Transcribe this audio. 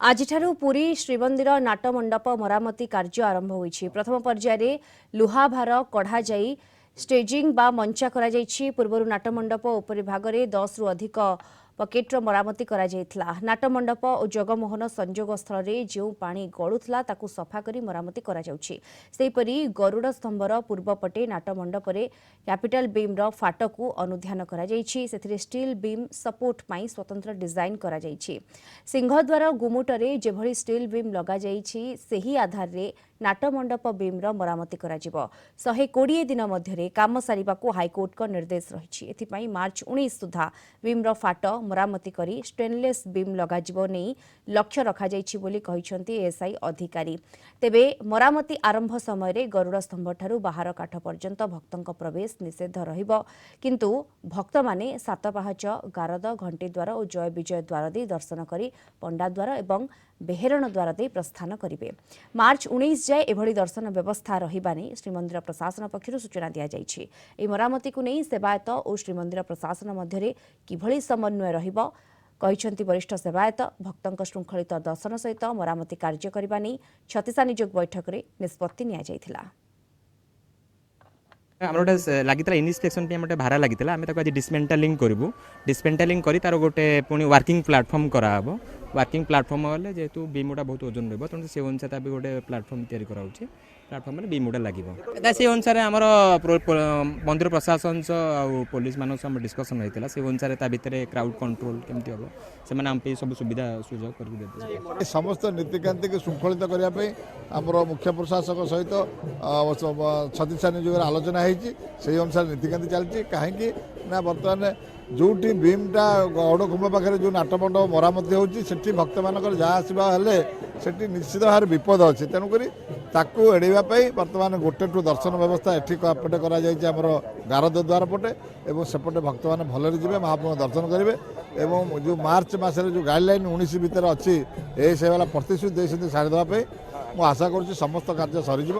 आजिठारु पुरी श्रीमंदिर नाटमंडप मरामती कार्य आरंभ होईछि। प्रथम पर्याय लुहाभार कढ़ा जाई स्टेजिंग बा मंचा करा जाईछि। पूर्वरु नाटमंडप उपरि भागरे 10 रु अधिक पकेट्र मरामती करा जाइथिला। नाटमंडप और जगमोहन संजोग स्थल रे जेउ पानी गळुथला ताकू सफा करी मरामती करा जाउछि। सेहिपरि गरुड़ स्तंभर पूर्व पटे नाटमंडप रे कैपिटल बीम रो फाटकू अनुध्यान करा जाइछि। सेथिरे स्टील बीम सपोर्ट पई स्वतंत्र डिजाइन करा जाइछि। सिंहद्वार गुमुटरे जेभଳି स्टील बीम लगा जाइछि सेही आधार रे नाटमंडप बीम रो मरामती करा जिवो। 120 दिन मध्यरे काम सारिबाकू हाईकोर्ट को निर्देश रहिछि। एथिपई मार्च 19 सुधा बीम रो फाट मरामती करी स्टेनलेस बीम लगाजिबो नै लक्ष्य रखा जाइछि बोली कहिसंती एसआई अधिकारी। तेबे मरामती आरंभ समय रे गरुड़ स्तंभ ठारू बाहर काठ पर्यंत भक्तंक प्रवेश निषेध रहिबो, किंतु भक्त माने सातपाहाच गारद घंटी द्वार और जय विजय द्वार दे दर्शन करी पंडा द्वार एवं बेहेरण द्वार दे प्रस्थान करिवे। मार्च 19 जाए एभली दर्शन व्यवस्था रहिबा नै श्रीमंदिर प्रशासन पक्षरु सूचना दिया जाइछि। ए मरामती को नै सेवायत और श्रीमंदिर प्रशासन मध्यरे किभली समन्वय रहिबो कहिसंती वरिष्ठ सेवायत। भक्तंक श्रृंखलित दर्शन सहित मरामती कार्य करबा नै छत्तीसा नियोग बैठक रे निष्पत्ति निया जाइथिला। आमर गोटे लगी इन्स्पेक्शन पे गोटे भाड़ा लगी आम आज डिसमेंटालिंग करूँ। डिसमेंटालिंग कर तार गोटे पुणी वर्किंग प्लाटफर्म कराब। वर्किंग प्लाटफर्म हेल्ले जेहेतु बीम गुड़ा बहुत ओजन रही तेणु से अनुसार गोटे प्लाटफर्म तैयारी कराऊे। प्लाटफर्म बीम गुड़ा लगे से अनुसार आमर मंदिर प्रशासन पुलिस मान डिस्कसन होता से अनुसार भितर क्राउड कंट्रोल केमती हम से आम सब सुविधा सुजोग कर समस्त नीतिकांति को श्रृंखलित करने आमर मुख्य प्रशासक सहित छत्तीसा नियोग आलोचना से अनुसार नीतिकांति चलती कहीं बर्तमान जो बीमटा गौड़ कुंभ पाखे जो नाटमंडप मरामती होती भक्त मान जहाँ आसवा से निश्चित भाव विपद अच्छे। तेणुक ताकू एड़ाई बर्तमान गोटे टू दर्शन व्यवस्था एटी पटे कर गारद द्वार पटे और सेपटे भक्त मैंने भलरे जी महाप्रभु दर्शन करेंगे। और जो मार्च मसरे जो गाइडलाइन 19 भितर अच्छी ये से प्रतिश्रुति देते सारीदेवाई मुझे आशा करुँच समस्त कार्य सरीज।